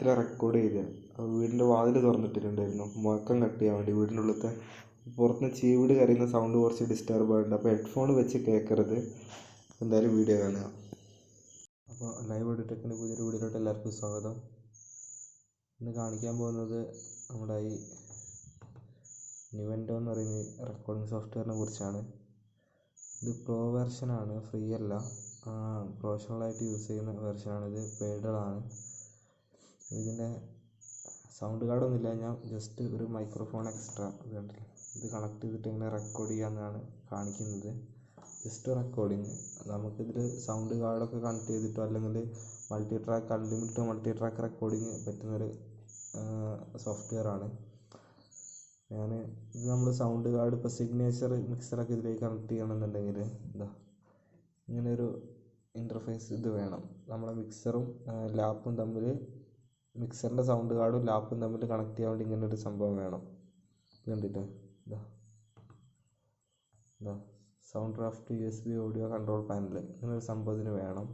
രാത്രി റെക്കോർഡ് ചെയ്തത്. വീടിൻ്റെ വാതിൽ തുറന്നിട്ടിട്ടുണ്ടായിരുന്നു മുഴക്കം കട്ട് ചെയ്യാൻ വേണ്ടി. വീടിൻ്റെ ഉള്ളിലത്തെ പുറത്തുനിന്ന് ചീവിട് കരയുന്ന സൗണ്ട് കുറച്ച് ഡിസ്റ്റർബ് ആയിട്ടുണ്ട്. അപ്പോൾ ഹെഡ്ഫോൺ വെച്ച് കേൾക്കരുത്. എന്തായാലും വീഡിയോ കാണുക. അപ്പോൾ ലൈവ് എഡിറ്റക്കിൻ്റെ പുതിയൊരു വീഡിയോയിലോട്ട് എല്ലാവർക്കും സ്വാഗതം. ഇന്ന് കാണിക്കാൻ പോകുന്നത് നമ്മുടെ ഈ ന്യൂവെൻഡോ എന്ന് പറയുന്ന റെക്കോർഡിംഗ് സോഫ്റ്റ്വെയറിനെ കുറിച്ചാണ്. ഇത് പ്രോ വെർഷനാണ്, ഫ്രീ അല്ല, പ്രൊഫഷണലായിട്ട് യൂസ് ചെയ്യുന്ന വെർഷനാണിത്. പെയ്ഡാണ്. ഇതിൻ്റെ സൗണ്ട് കാർഡൊന്നുമില്ല, ഞാൻ ജസ്റ്റ് ഒരു മൈക്രോഫോൺ എക്സ്ട്രാ ഇത് കണക്ട് ചെയ്തിട്ട് ഇങ്ങനെ റെക്കോർഡ് ചെയ്യാമെന്നാണ് കാണിക്കുന്നത്. Just recording. നമുക്കിതിൽ സൗണ്ട് കാർഡൊക്കെ കണക്ട് ചെയ്തിട്ടോ അല്ലെങ്കിൽ multi track unlimited multi track recording പറ്റുന്നൊരു സോഫ്റ്റ്വെയർ ആണ്. ഇത് നമ്മൾ സൗണ്ട് കാർഡ് ഇപ്പോൾ സിഗ്നേച്ചർ മിക്സറൊക്കെ ഇതിലേക്ക് കണക്ട് ചെയ്യണമെന്നുണ്ടെങ്കിൽ ഇങ്ങനെയൊരു ഇൻ്റർഫേസ് ഇത് വേണം. നമ്മളെ മിക്സറും ലാപ്പും തമ്മിൽ, മിക്സറിൻ്റെ സൗണ്ട് കാർഡും ലാപ്പും തമ്മിൽ കണക്ട് ചെയ്യാൻ വേണ്ടി ഇങ്ങനൊരു സംഭവം വേണം. കണ്ടിട്ട് sound draft USB audio control panel ഇങ്ങനൊരു സംഭവത്തിന് വേണം.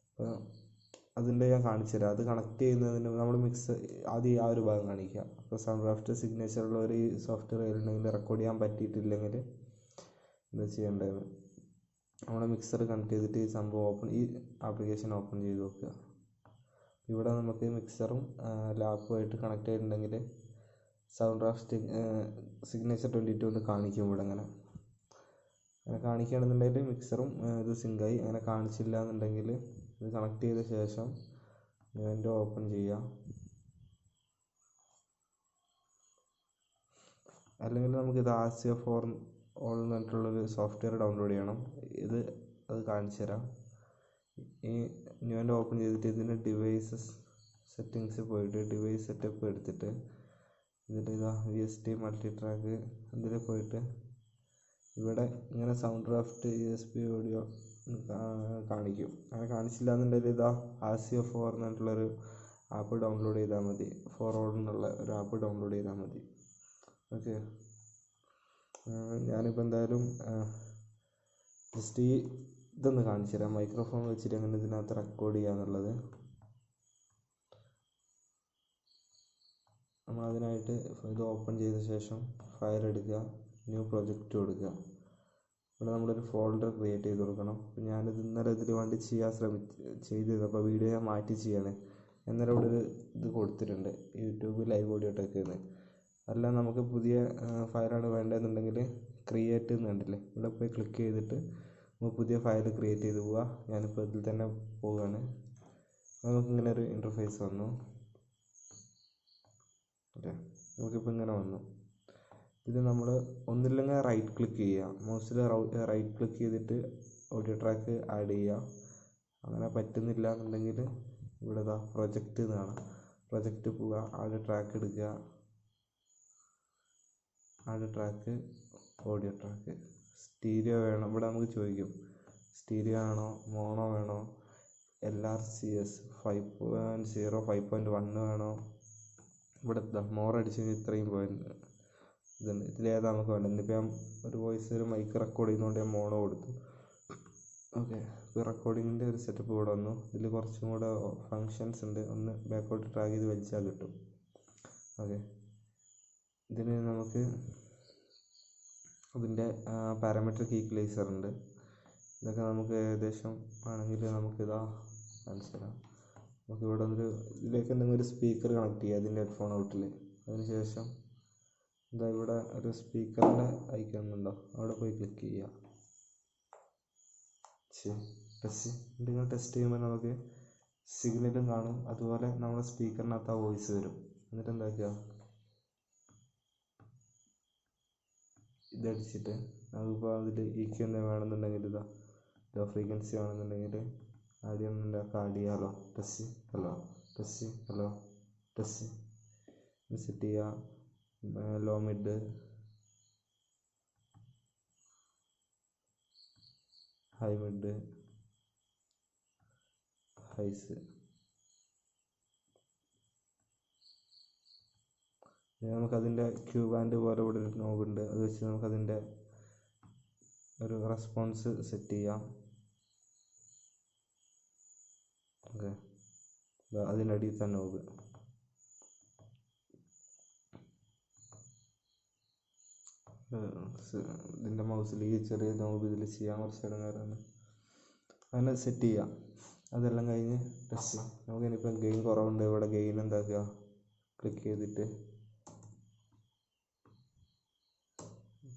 അപ്പോൾ അതിൻ്റെ ഞാൻ കാണിച്ചു തരാം. അത് കണക്ട് ചെയ്യുന്നതിന് നമ്മൾ ആദ്യം ആ ഒരു ഭാഗം കാണിക്കുക. അപ്പോൾ സൗണ്ട് ഡ്രാഫ്റ്റ് സിഗ്നേച്ചറുള്ളവർ ഈ സോഫ്റ്റ്വെയർ ഉണ്ടെങ്കിൽ റെക്കോർഡ് ചെയ്യാൻ പറ്റിയിട്ടില്ലെങ്കിൽ എന്താ ചെയ്യേണ്ടത്, നമ്മുടെ മിക്സർ കണക്ട് ചെയ്തിട്ട് ഈ സംഭവം ഈ ആപ്ലിക്കേഷൻ ഓപ്പൺ ചെയ്ത് നോക്കുക. ഇവിടെ നമുക്ക് മിക്സറും ലാപ്പുമായിട്ട് കണക്ട് ചെയ്തിട്ടുണ്ടെങ്കിൽ സൗണ്ട് ഡ്രാഫ്റ്റ് സിഗ്നേച്ചർ 22 കൊണ്ട് കാണിക്കും. ഇവിടെ അങ്ങനെ കാണിക്കുകയാണെന്നുണ്ടെങ്കിൽ മിക്സറും ഇത് സിങ്കായി. അങ്ങനെ കാണിച്ചില്ല എന്നുണ്ടെങ്കിൽ ഇത് കണക്ട് ചെയ്ത ശേഷം ന്യൂവെൻഡോ ഓപ്പൺ ചെയ്യുക. അല്ലെങ്കിൽ നമുക്കിത് RCA for all എന്ന് പറഞ്ഞിട്ടുള്ളൊരു സോഫ്റ്റ്വെയർ ഡൗൺലോഡ് ചെയ്യണം. അത് കാണിച്ചു തരാം. ഈ ന്യൂവെൻഡോ ഓപ്പൺ ചെയ്തിട്ട് ഇതിൻ്റെ ഡിവൈസസ് സെറ്റിങ്സ് പോയിട്ട് ഡിവൈസ് സെറ്റപ്പ് എടുത്തിട്ട് ഇതിൽ VST മൾട്ടി ട്രാക്ക് ഇതിൽ പോയിട്ട് ഇവിടെ ഇങ്ങനെ സൗണ്ട് ഡ്രാഫ്റ്റ് USB ഓഡിയോ കാണിക്കും. അങ്ങനെ കാണിച്ചില്ല എന്നുണ്ടെങ്കിൽ RCA for എന്ന് പറഞ്ഞിട്ടുള്ളൊരു ആപ്പ് ഡൗൺലോഡ് ചെയ്താൽ മതി. ഫോർ ഓൾ എന്നുള്ള ഒരു ആപ്പ് ഡൗൺലോഡ് ചെയ്താൽ മതി. ഓക്കെ, ഞാനിപ്പോൾ എന്തായാലും ജസ്റ്റ് ഇതൊന്ന് കാണിച്ചു തരാം. മൈക്രോഫോൺ വെച്ചിട്ട് എങ്ങനെ ഇതിനകത്ത് റെക്കോർഡ് ചെയ്യുക എന്നുള്ളത്. നമ്മൾ അതിനായിട്ട് ഇത് ഓപ്പൺ ചെയ്ത ശേഷം ഫയൽ എടുക്കുക, ന്യൂ പ്രൊജക്റ്റ് കൊടുക്കുക. ഇവിടെ നമ്മളൊരു ഫോൾഡർ ക്രിയേറ്റ് ചെയ്ത് കൊടുക്കണം. അപ്പോൾ ഞാനിത് ഇന്നലെ ഇതിന് വേണ്ടി ചെയ്തത് അപ്പോൾ വീഡിയോ ഞാൻ മാറ്റി ചെയ്യാണ്. ഇന്നലെ ഇവിടെ ഒരു ഇത് കൊടുത്തിട്ടുണ്ട്, യൂട്യൂബ് ലൈവ് ഓഡിയോ ടെക്കെന്ന്. അല്ല, നമുക്ക് പുതിയ ഫയലാണ് വേണ്ടതെന്നുണ്ടെങ്കിൽ ക്രിയേറ്റ് എന്ന് കണ്ടില്ലേ, ഇവിടെ പോയി ക്ലിക്ക് ചെയ്തിട്ട് നമുക്ക് പുതിയ ഫയൽ ക്രിയേറ്റ് ചെയ്ത് പോവുക. ഞാനിപ്പോൾ ഇതിൽ തന്നെ പോവുകയാണ്. നമുക്കിങ്ങനെ ഒരു ഇൻ്റർഫേസ് വന്നു. ഓക്കെ, നമുക്കിപ്പോൾ ഇങ്ങനെ വന്നു. ഇത് നമ്മൾ ഒന്നില്ലെങ്കിൽ റൈറ്റ് ക്ലിക്ക് ചെയ്യുക, മൗസിൽ റൈറ്റ് ക്ലിക്ക് ചെയ്തിട്ട് ഓഡിയോ ട്രാക്ക് ആഡ് ചെയ്യുക. അങ്ങനെ പറ്റുന്നില്ല എന്നുണ്ടെങ്കിൽ ഇവിടെ പ്രൊജക്റ്റ് എന്നാണ്, പ്രൊജക്റ്റ് പോവുക, ആഡ് ട്രാക്ക് എടുക്കുക, add track audio track. Stereo വേണം, ഇവിടെ നമുക്ക് ചോദിക്കും സ്റ്റീരിയോ ആണോ മോണോ വേണോ, LRCS 5.0 5.1 വേണോ. ഇവിടെ മോർ അടിച്ച് ഇത്രയും പോയിന്റ് ഇതുണ്ട്. ഇതിലേതാ നമുക്ക് വേണ്ടത്. ഇന്നിപ്പോൾ ഞാൻ ഒരു വോയിസ് ഒരു മൈക്ക് റെക്കോർഡ് ചെയ്യുന്നതുകൊണ്ട് ഞാൻ മോണോ കൊടുത്തു. ഓക്കെ, ഇപ്പോൾ റെക്കോർഡിങ്ങിൻ്റെ ഒരു സെറ്റപ്പ് ഇവിടെ വന്നു. ഇതിൽ കുറച്ചും കൂടെ ഫങ്ഷൻസ് ഉണ്ട്. ഒന്ന് ബാക്കോട്ട് ട്രാക്ക് ചെയ്ത് വലിച്ചാൽ കിട്ടും. ഓക്കെ, ഇതിന് നമുക്ക് അതിൻ്റെ പാരാമെട്രിക് ഈക്വലൈസർ ഉണ്ട്. ഇതൊക്കെ നമുക്ക് ഏകദേശം ആണെങ്കിൽ നമുക്കിതാ കാണിച്ചു തരാം. നമുക്കിവിടെ ഇതിലേക്ക് എന്തെങ്കിലും ഒരു സ്പീക്കർ കണക്ട് ചെയ്യുക ഇതിൻ്റെ ഹെഡ്ഫോൺ ഔട്ടിൽ. അതിനുശേഷം ഇവിടെ ഒരു സ്പീക്കറിൻ്റെ ഐക്കൺ ഉണ്ടോ, അവിടെ പോയി ക്ലിക്ക് ചെയ്യുക. നിങ്ങൾ ടെസ്റ്റ് ചെയ്യുമ്പോൾ നമുക്ക് സിഗ്നലും കാണും, അതുപോലെ നമ്മുടെ സ്പീക്കറിനകത്ത് ആ വോയിസ് വരും. എന്നിട്ട് എന്താക്കുക, ഇതടിച്ചിട്ട് നമുക്കിപ്പോൾ അതിൽ EQ എന്തെങ്കിലും വേണമെന്നുണ്ടെങ്കിൽ ലോ ഫ്രീക്വൻസി വേണമെന്നുണ്ടെങ്കിൽ ആഡ് ചെയ്യാമല്ലോ. ടെസ്റ്റ് സെറ്റ് ചെയ്യുക. ലോ മിഡ്, ഹൈ മിഡ്, ഹൈസ്. നമുക്കതിൻ്റെ ക്യൂ ബാൻഡ് പോലെ ഇവിടെ ഒരു നോബ് ഉണ്ട്. അത് വെച്ച് നമുക്കതിൻ്റെ ഒരു റെസ്പോൺസ് സെറ്റ് ചെയ്യാം. ഓക്കെ, അതിൻ്റെ അടിയിൽ തന്നെ നോബ്. ഇതിൻ്റെ മൗസിൽ ഈ ചെറിയ നോബ് ഇതിൽ ചെയ്യാൻ കുറച്ച് ഇടങ്ങാറാണ്. അങ്ങനെ സെറ്റ് ചെയ്യാം. അതെല്ലാം കഴിഞ്ഞ് ടെസ്റ്റ് നമുക്കിനിപ്പം ഗെയിൻ കുറവുണ്ട്. ഇവിടെ ഗെയിൻ എന്താക്കുക, ക്ലിക്ക് ചെയ്തിട്ട്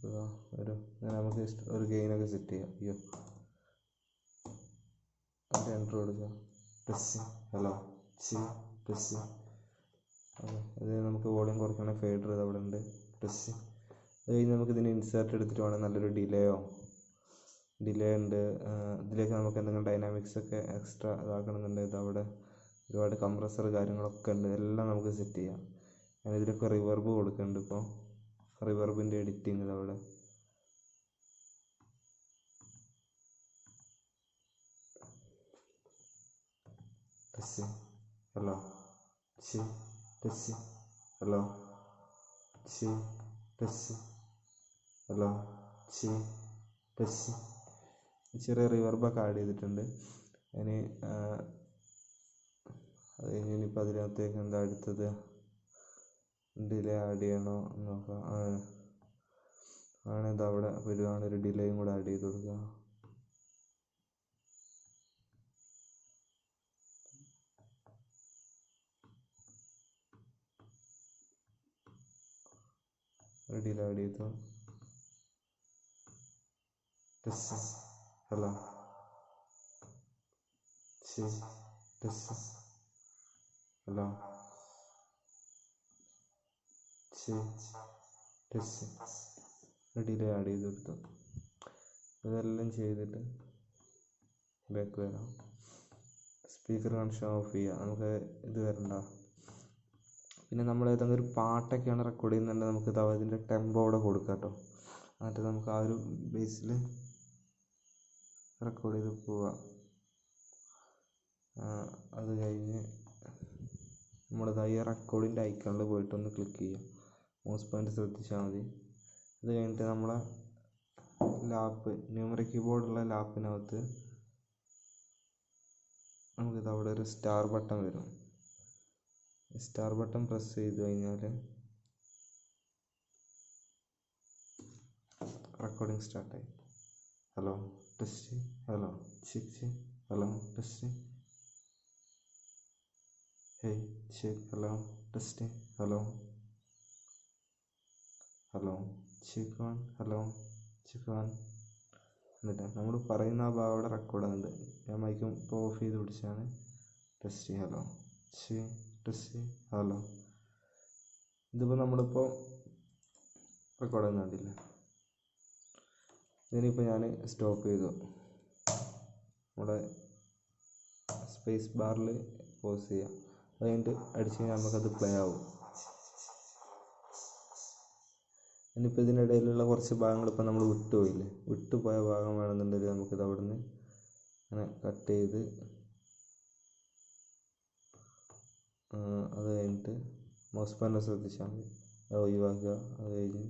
അങ്ങനെ നമുക്ക് ഒരു ഗെയിനൊക്കെ സെറ്റ് ചെയ്യാം. അയ്യോ, അത് എൻ്റർ കൊടുക്കുക. Test hello test. അത് നമുക്ക് വോളിയം കുറയ്ക്കണ ഫേഡർ ഇത് അവിടെ ഉണ്ട്. ടെസ്റ്റ്. അത് കഴിഞ്ഞ് നമുക്ക് ഇതിന് ഇൻസേർട്ട് എടുത്തിട്ട് വേണം നല്ലൊരു ഡിലേ ഉണ്ട്. ഇതിലേക്ക് നമുക്ക് എന്തെങ്കിലും ഡൈനാമിക്സ് ഒക്കെ എക്സ്ട്രാ ഇതാക്കണമെന്നുണ്ട്. ഇതവിടെ ഒരുപാട് കംപ്രസർ കാര്യങ്ങളൊക്കെ ഉണ്ട്. എല്ലാം നമുക്ക് സെറ്റ് ചെയ്യാം. ഞാൻ ഇതിലൊക്കെ റിവർബ് കൊടുക്കുന്നുണ്ട്. ഇപ്പോൾ റിവർബിൻ്റെ എഡിറ്റിങ് ഇതവിടെ. Test hello test hello test hello test. ചെറിയ റിവർബൊക്കെ ആഡ് ചെയ്തിട്ടുണ്ട്. ഇനി അത് കഴിഞ്ഞ് ഇനിയിപ്പോൾ അതിനകത്തേക്ക് എന്താ അടുത്തത് ഡിലേ ആഡ് ചെയ്യണോ നോക്കാം. ആണിത് അവിടെ വരുവാണ്. ഒരു ഡിലേയും കൂടെ ആഡ് ചെയ്ത് കൊടുക്കുക. ഒരു ഡിലേ ആഡ് ചെയ്തു. Test hello test hello test. ഒരു ഡിലേ ആഡ് ചെയ്ത് കൊടുത്തു. ഇതെല്ലാം ചെയ്തിട്ട് ബാക്ക് വരാം. സ്പീക്കർ കണക്ഷൻ ഓഫ് ചെയ്യുക. നമുക്ക് ഇത് വരണ്ട. പിന്നെ നമ്മൾ ഏതെങ്കിലും ഒരു പാട്ടൊക്കെയാണ് റെക്കോർഡ് ചെയ്യുന്നുണ്ടെങ്കിൽ നമുക്ക് ഇതിൻ്റെ ടെമ്പോ അവിടെ കൊടുക്കാം കേട്ടോ. എന്നിട്ട് നമുക്ക് ആ ഒരു ബേസിൽ റെക്കോർഡ് ചെയ്ത് പോവാം. അത് കഴിഞ്ഞ് നമ്മളിതായി റെക്കോർഡിൻ്റെ ഐക്കണിൽ പോയിട്ടൊന്ന് ക്ലിക്ക് ചെയ്യാം. മൗസ് പോയിൻ്റ് ശ്രദ്ധിച്ചാൽ മതി. അത് കഴിഞ്ഞിട്ട് നമ്മളെ ന്യൂമറിക് കീബോർഡുള്ള ലാപ്പിനകത്ത് നമുക്കിതവിടെ ഒരു സ്റ്റാർ ബട്ടൺ വരും. സ്റ്റാർ ബട്ടൺ പ്രസ് ചെയ്ത് കഴിഞ്ഞാൽ റെക്കോർഡിങ് സ്റ്റാർട്ടായി. Hello test hello hello test hello test hello one. എന്നിട്ട് നമ്മൾ പറയുന്ന ആ ഭാഗം അവിടെ റെക്കോർഡ് ആകുന്നുണ്ട്. ഞാൻ മൈക്കും ഇപ്പോൾ ഓഫ് ചെയ്ത് പിടിച്ചാണ്. Test hello test hello. ഇതിപ്പോൾ നമ്മളിപ്പോൾ റെക്കോർഡ് ആകുന്നുണ്ടില്ല. ഇതിനിപ്പോൾ ഞാൻ സ്റ്റോപ്പ് ചെയ്തു. നമ്മുടെ സ്പേസ് ബാറിൽ പോസ് ചെയ്യാം. അത് കഴിഞ്ഞിട്ട് അടിച്ച് കഴിഞ്ഞാൽ നമുക്കത് പ്ലേ ആവും. ഇനിയിപ്പോൾ ഇതിനിടയിലുള്ള കുറച്ച് ഭാഗങ്ങൾ ഇപ്പോൾ നമ്മൾ വിട്ടുപോയ ഭാഗം വേണമെന്നുണ്ടെങ്കിൽ നമുക്കിത് അവിടെ നിന്ന് അങ്ങനെ കട്ട് ചെയ്ത് അത് കഴിഞ്ഞിട്ട് മൗസ് പോയിൻ്റർ ശ്രദ്ധിച്ചാൽ മതി. അത് ഒഴിവാക്കുക. അത് കഴിഞ്ഞ്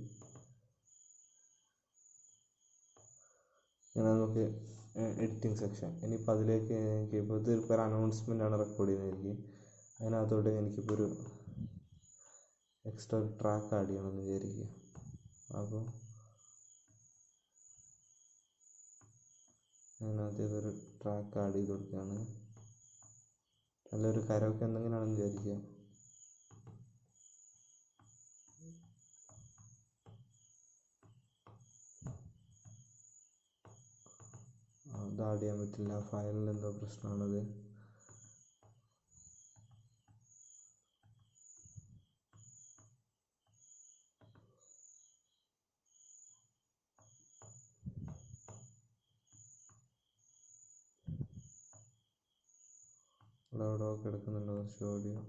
ഇങ്ങനെ നമുക്ക് എഡിറ്റിംഗ് സെക്ഷൻ. ഇനിയിപ്പോൾ അതിലേക്ക് എനിക്കിപ്പോൾ ഇതിപ്പോൾ ഒരു അനൗൺസ്മെൻ്റ് ആണ് റെക്കോർഡ് ചെയ്യുന്നതായിരിക്കും. അതിനകത്തോട്ട് എനിക്കിപ്പോൾ ഒരു എക്സ്ട്രാ ഒരു ട്രാക്ക് ആഡ് ചെയ്യണമെന്ന് വിചാരിക്കുക. അപ്പോൾ അതിനകത്തേക്കൊരു ട്രാക്ക് ആഡ് ചെയ്ത് കൊടുക്കുകയാണ്. നല്ലൊരു കരോക്കെ എന്തെങ്കിലുമാണെന്ന് വിചാരിക്കുക. അത് ആഡ് ചെയ്യാൻ പറ്റില്ല. ഫയലിൽ എന്തോ പ്രശ്നമാണത്. ഇവിടെ ഒക്കെ എടുക്കുന്നുണ്ട് കുറച്ച് ഓഡിയോ.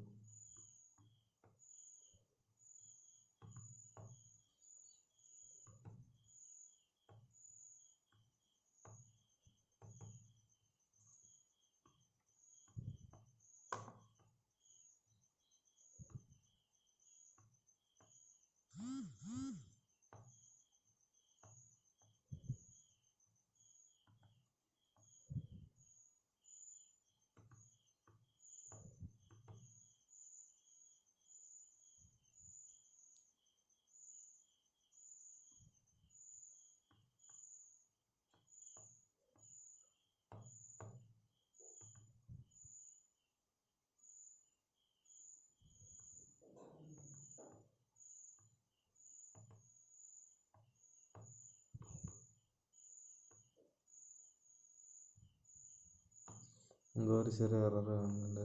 എന്തോ ഒരു ചെറിയ എറർ കാണുന്നുണ്ട്.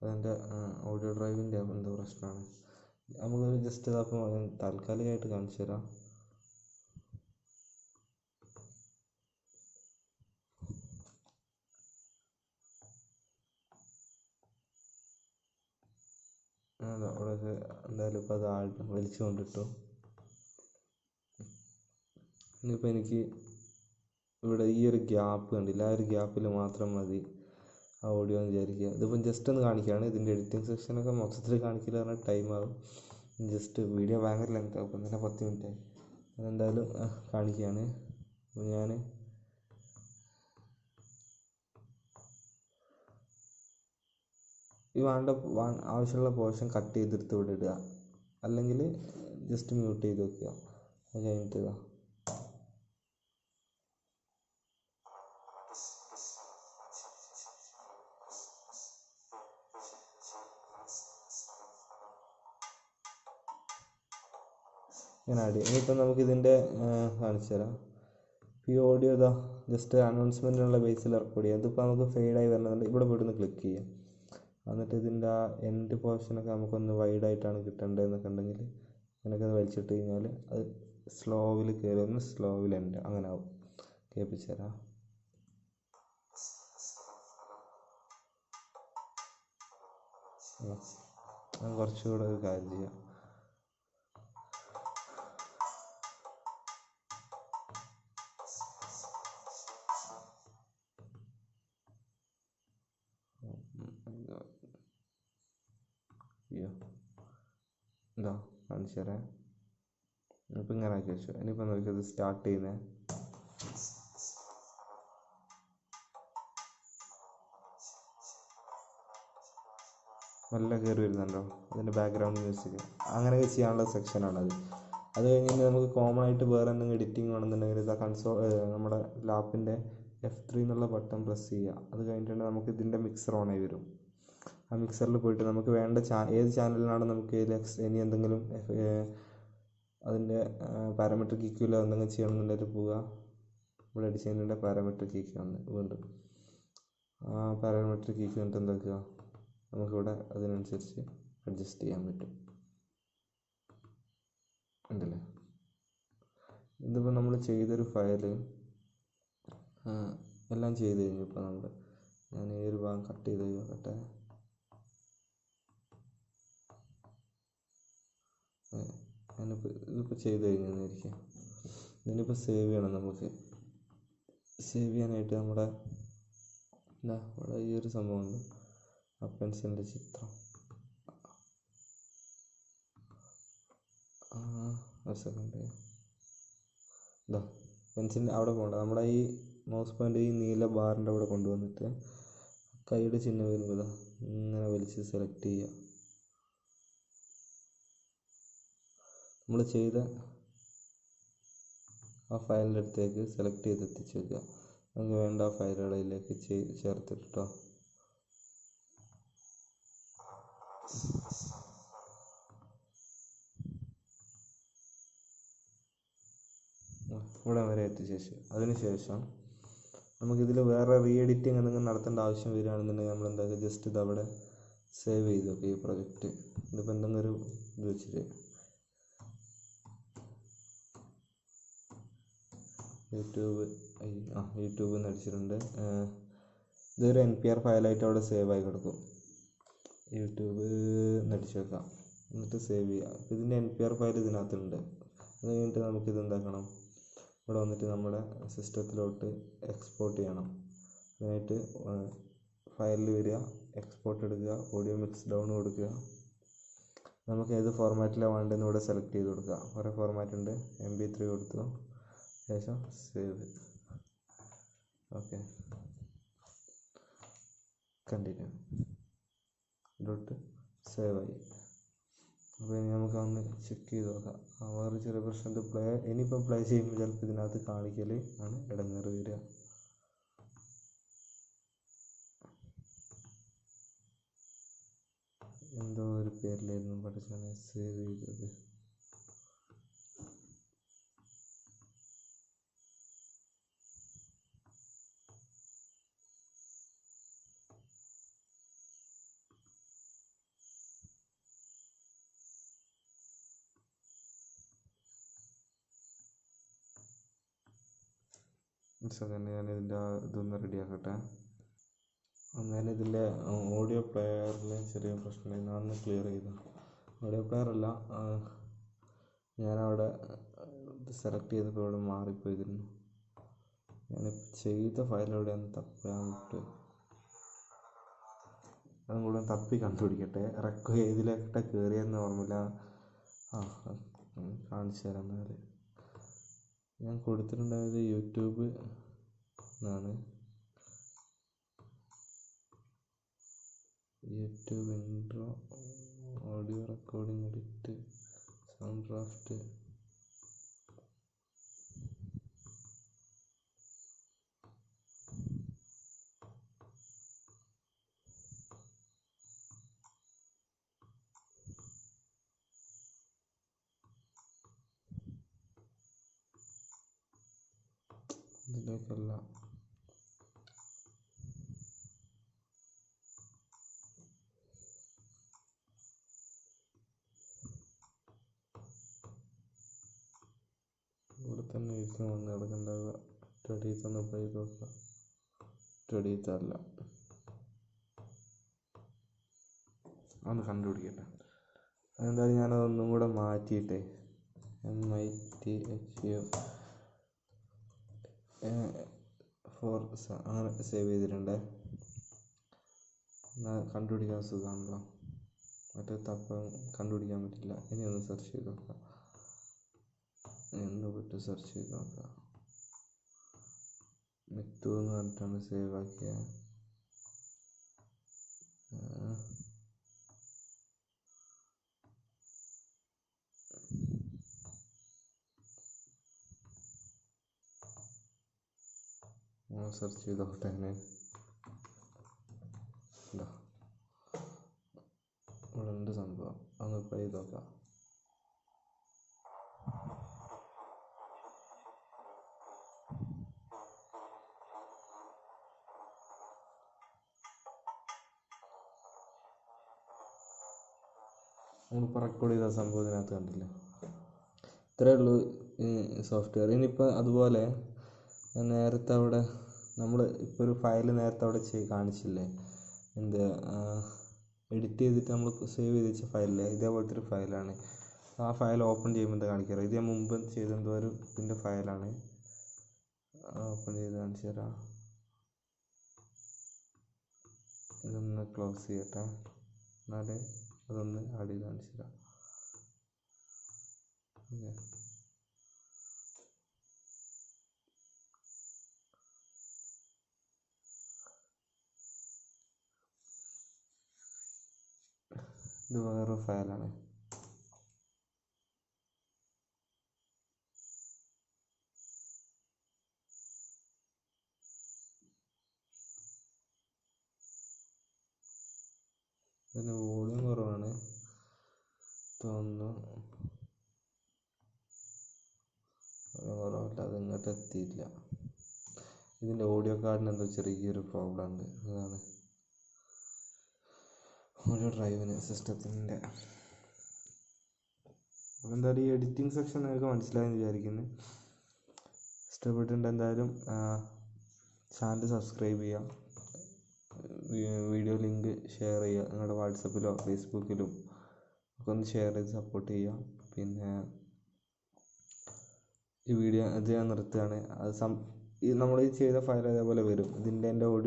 അതെൻ്റെ ഓഡിയോ ഡ്രൈവിൻ്റെ എന്തോ പ്രശ്നമാണ്. നമുക്കൊരു ജസ്റ്റ് ഇതപ്പോൾ താൽക്കാലികമായിട്ട് കാണിച്ചു തരാം. അവിടെ എന്തായാലും ഇപ്പോൾ അത് വലിച്ചു കൊണ്ടിട്ടു. ഇനിയിപ്പോൾ എനിക്ക് ഇവിടെ ഈ ഒരു ഗ്യാപ്പ് കണ്ടില്ല, ആ ഒരു ഗ്യാപ്പിൽ മാത്രം മതി ആ ഓഡിയോ എന്ന് വിചാരിക്കുക. ഇതിപ്പം ജസ്റ്റ് ഒന്ന് കാണിക്കുകയാണ്. ഇതിൻ്റെ എഡിറ്റിംഗ് സെക്ഷനൊക്കെ മൊത്തത്തിൽ കാണിക്കില്ല പറഞ്ഞാൽ ടൈം ആകും. ജസ്റ്റ് വീഡിയോ ഭയങ്കര ലെങ്ത് ആകും. ഇപ്പം തന്നെ 10 മിനിറ്റായി. അതെന്തായാലും കാണിക്കുകയാണ്. അപ്പോൾ ഞാൻ ഈ ആവശ്യമുള്ള പോർഷൻ കട്ട് ചെയ്തെടുത്ത് ഇവിടെ ഇടുക, അല്ലെങ്കിൽ ജസ്റ്റ് മ്യൂട്ട് ചെയ്ത് വെക്കുക. അത് കഴിഞ്ഞിട്ട് ഇതാ ഇങ്ങനെ ആഡ് ചെയ്യും. ഇനിയിപ്പം നമുക്കിതിൻ്റെ കാണിച്ചു തരാം. ഈ ഓഡിയോ ഇതാ ജസ്റ്റ് അനൗൺസ്മെൻറ്റിനുള്ള ബേസിൽ റെക്കോർഡ് ചെയ്യാം. ഇതിപ്പോൾ നമുക്ക് ഫെയ്ഡായി വരണമെന്നുണ്ട് ഇവിടെ പോയിട്ടൊന്ന് ക്ലിക്ക് ചെയ്യാം. എന്നിട്ട് ഇതിൻ്റെ ആ എൻഡ് പോർഷനൊക്കെ നമുക്കൊന്ന് വൈഡായിട്ടാണ് കിട്ടേണ്ടതെന്നൊക്കെ ഉണ്ടെങ്കിൽ അങ്ങനെയൊക്കെ ഒന്ന് വലിച്ചിട്ട് കഴിഞ്ഞാൽ അത് സ്ലോവിൽ കയറി ഒന്ന് സ്ലോവിൽ എൻഡ് അങ്ങനെ ആവും. കേൾപ്പിച്ചു തരാം. കുറച്ചുകൂടെ ഒരു കാര്യം ചെയ്യാം. എന്താ കാണിച്ചു തരാം. ഇപ്പം ഇങ്ങനെ ആക്കി വെച്ചു. ഇനിയിപ്പോൾ നമുക്കത് സ്റ്റാർട്ട് ചെയ്യുന്നത് നല്ല കയറി വരുന്നുണ്ടോ, അതിൻ്റെ ബാക്ക്ഗ്രൗണ്ട് മ്യൂസിക് അങ്ങനെയൊക്കെ ചെയ്യാനുള്ള സെക്ഷനാണത്. അത് കഴിഞ്ഞ് നമുക്ക് കോമൺ ആയിട്ട് വേറെ എന്തെങ്കിലും എഡിറ്റിംഗ് വേണമെന്നുണ്ടെങ്കിൽ ഇതാ നമ്മുടെ ലാപ്പിൻ്റെ F3 എന്നുള്ള ബട്ടൺ പ്രസ് ചെയ്യുക. അത് കഴിഞ്ഞിട്ടുണ്ടെങ്കിൽ നമുക്ക് ഇതിൻ്റെ മിക്സർ ഓണായി വരും. ആ മിക്സറിൽ പോയിട്ട് നമുക്ക് വേണ്ട ഏത് ചാനലിനാണ് നമുക്ക് ഇനി എന്തെങ്കിലും അതിൻ്റെ പാരാമെട്രിക് ഇക്വലോ എന്തെങ്കിലും ചെയ്യണമെന്നുണ്ടെങ്കിൽ പോവുക. ഇവിടെ ഡിസൈനിൻ്റെ പാരാമെട്രിക് ഇക്വ ആണ് വീണ്ടും. ആ പാരാമെട്രിക് ഇക്വ എന്നിട്ട് എന്താക്കുക, നമുക്കിവിടെ അതിനനുസരിച്ച് അഡ്ജസ്റ്റ് ചെയ്യാൻ പറ്റും. ഉണ്ടല്ലേ, ഇതിപ്പോൾ നമ്മൾ ചെയ്തൊരു ഫയൽ എല്ലാം ചെയ്ത് കഴിഞ്ഞു. ഇപ്പോൾ ഞാൻ ഈ ഒരു ഭാഗം കട്ട് ചെയ്ത് നോക്കട്ടെ. ഇതിപ്പോൾ ചെയ്ത് കഴിഞ്ഞിരിക്കാം. ഇതിനിപ്പോൾ സേവ് ചെയ്യണം. നമുക്ക് സേവ് ചെയ്യാനായിട്ട് നമ്മുടെ ഇവിടെ ഈ ഒരു സംഭവമുണ്ട്, അപ്പൻസിൻ്റെ ചിത്രം. ഒരു സെക്കൻഡ്, ഇതാ പെൻസിലിൻ്റെ അവിടെ പോകണ്ട. നമ്മുടെ ഈ മൗസ് പോയിൻ്റ് ഈ നീല ബാറിൻ്റെ അവിടെ കൊണ്ടുവന്നിട്ട് കൈയുടെ ചിഹ്നം വരുമ്പോൾ ഇതാ ഇങ്ങനെ വലിച്ച് സെലക്ട് ചെയ്യുക. നമ്മൾ ചെയ്ത ആ ഫയലിൻ്റെ അടുത്തേക്ക് സെലക്ട് ചെയ്ത് എത്തിച്ച് വെക്കുക. നമുക്ക് വേണ്ട ആ ഫയലുകളിലേക്ക് ചേർത്തിട്ടോ. ഇവിടെ വരെ എത്തിച്ച അതിനുശേഷം നമുക്കിതിൽ വേറെ റീ എഡിറ്റിംഗ് എന്തെങ്കിലും നടത്തേണ്ട ആവശ്യം വരികയാണെന്നുണ്ടെങ്കിൽ നമ്മൾ എന്താക്കുക, ജസ്റ്റ് ഇതവിടെ സേവ് ചെയ്ത് നോക്കുക ഈ പ്രൊജക്റ്റ്. ഇതിപ്പോൾ എന്തെങ്കിലും ഒരു ഇത് വെച്ചിട്ട് യൂട്യൂബ് എന്ന് അടിച്ചിട്ടുണ്ട്. ഇതൊരു NPR ഫയലായിട്ട് അവിടെ സേവ് ആയി കിടക്കും. യൂട്യൂബ് എന്നടിച്ച് വെക്കാം, എന്നിട്ട് സേവ് ചെയ്യുക. അപ്പോൾ ഇതിൻ്റെ NPR ഫയൽ ഇതിനകത്തുണ്ട്. അത് കഴിഞ്ഞിട്ട് നമുക്കിത് എന്താക്കണം, ഇവിടെ വന്നിട്ട് നമ്മുടെ സിസ്റ്റത്തിലോട്ട് എക്സ്പോർട്ട് ചെയ്യണം. അതിനായിട്ട് ഫയലിൽ വരിക, എക്സ്പോർട്ട് എടുക്കുക, ഓഡിയോ മിക്സ് ഡൗൺ കൊടുക്കുക. നമുക്ക് ഏത് ഫോർമാറ്റിലാണ് വേണ്ടതെന്ന് ഇവിടെ സെലക്ട് ചെയ്ത് കൊടുക്കുക. കുറേ ഫോർമാറ്റ് ഉണ്ട്. MP3 കൊടുത്തു, ശേഷം സേവ്. Okay, continue. ഇതിലോട്ട് സേവ് ആയി. അപ്പോൾ ഇനി നമുക്ക് ഒന്ന് ചെക്ക് ചെയ്ത് നോക്കാം. വേറെ ചെറിയ പ്രശ്നം, ഇനിയിപ്പോൾ പ്ലേ ചെയ്യുമ്പോൾ ചിലപ്പോൾ ഇതിനകത്ത് കാണിക്കൽ ആണ് ഇടങ്ങേറ് വരിക. എന്തോ ഒരു പേരിലായിരുന്നു പഠിച്ചാണ് സേവ് ചെയ്തത്. സെക്കൻഡ് ഞാൻ ഇതിൻ്റെ ഇതൊന്ന് റെഡിയാക്കട്ടെ. ഞാൻ ഇതിൻ്റെ ഓഡിയോ പ്ലെയറിൽ ചെറിയ പ്രശ്നം ഞാനൊന്ന് ക്ലിയർ ചെയ്തു. ഓഡിയോ പ്ലെയർ അല്ല, ഞാനവിടെ ഇത് സെലക്ട് ചെയ്തപ്പോൾ ഇവിടെ മാറിപ്പോയിരുന്നു. ഞാൻ ചെയ്ത ഫയൽ എവിടെയാണെന്ന് തപ്പാൻ വിട്ട്, അതും കൂടെ തപ്പി കണ്ടുപിടിക്കട്ടെ. ഇതിലേക്കിട്ട് കയറിയെന്ന് ഓർമ്മയില്ല. കാണിച്ചു തരാം. എന്നാൽ ഞാൻ കൊടുത്തിട്ടുണ്ടായത് യൂട്യൂബ് എന്നാണ്. YouTube intro, audio recording edit, sound draft. ഇതിലേക്കല്ല, ഇവിടെ തന്നെ ആയിരിക്കും വന്ന് കിടക്കണ്ടാവുക. സ്റ്റഡീസ് പ്ലേ ചെയ്ത് നോക്കുക. സ്റ്റഡീസ് അല്ല, ഒന്ന് കണ്ടുപിടിക്കട്ടെ. അതെന്തായാലും ഞാനതൊന്നും കൂടെ മാറ്റിയിട്ടേ MITHU4 അങ്ങനെ സേവ് ചെയ്തിട്ടുണ്ടേ. എന്നാൽ കണ്ടുപിടിക്കാൻ സുഖമാണല്ലോ, മറ്റേ കണ്ടുപിടിക്കാൻ പറ്റില്ല. ഇനി ഒന്ന് സെർച്ച് ചെയ്ത് നോക്കാം. സെർച്ച് ചെയ്ത് നോക്കാം. മിത്തു എന്ന് പറഞ്ഞിട്ടാണ് സേവ് ആക്കിയത്. സെർച്ച് ചെയ്ത് നോക്കട്ടെ. ഇവിടെ ഉണ്ട് സംഭവം, ഒന്ന് പ്ലേ ചെയ്ത് നോക്കാം. നമ്മളിപ്പോൾ റെക്കോർഡ് ചെയ്ത സംഭവം ഇതിനകത്ത് കണ്ടില്ലേ. ഇത്രയേ ഉള്ളൂ ഈ സോഫ്റ്റ്വെയർ. ഇനിയിപ്പോൾ അതുപോലെ നേരത്തെ അവിടെ നമ്മൾ ഇപ്പോൾ ഒരു ഫയൽ നേരത്തെ അവിടെ കാണിച്ചില്ലേ, എഡിറ്റ് ചെയ്തിട്ട് നമ്മൾ സേവ് ചെയ്ത് വെച്ച ഫയലില്ലേ, ഇതേപോലത്തെ ഒരു ഫയലാണ്. ആ ഫയൽ ഓപ്പൺ ചെയ്യുമ്പോൾ എന്താ കാണിക്കാറ്? ഇത് ഞാൻ മുമ്പ് ചെയ്ത എന്തോ ഒരു ഇതിൻ്റെ ഫയലാണ്. ഓപ്പൺ ചെയ്ത് കാണിച്ചു തരാം. ഇതൊന്ന് ക്ലോസ് ചെയ്യട്ടെ, എന്നാലേ അതൊന്ന് ആഡ് ചെയ്ത് കാണിച്ചു തരാം. ഓക്കെ, ഇത് വേറൊരു ഫയലാണ്. ഇതിന് വോളിയം കുറവാണ് തോന്നുന്നു. കുറവല്ല, അത് ഇങ്ങോട്ട് എത്തിയില്ല. ഇതിൻ്റെ ഓഡിയോ കാർഡിന് എന്തോ ചെറിയൊരു പ്രോബ്ലം ഉണ്ട്. അതാണ് ഓഡിയോ ഡ്രൈവിന് സിസ്റ്റത്തിൻ്റെ. അപ്പോൾ എന്തായാലും ഈ എഡിറ്റിംഗ് സെക്ഷൻ നിങ്ങൾക്ക് മനസ്സിലായെന്ന് വിചാരിക്കുന്നു. ഇഷ്ടപ്പെട്ടിട്ടുണ്ട് എന്തായാലും ചാനൽ സബ്സ്ക്രൈബ് ചെയ്യുക, വീഡിയോ ലിങ്ക് ഷെയർ ചെയ്യുക, നിങ്ങളുടെ വാട്സപ്പിലോ ഫേസ്ബുക്കിലും ഒക്കെ ഒന്ന് ഷെയർ ചെയ്ത് സപ്പോർട്ട് ചെയ്യുക. പിന്നെ ഈ വീഡിയോ ഇത് ഞാൻ നിർത്തുകയാണ്. അത് നമ്മൾ ഈ ചെയ്ത ഫയൽ അതേപോലെ വരും. ഇതിൻ്റെ എൻ്റെ ഓഡിയോ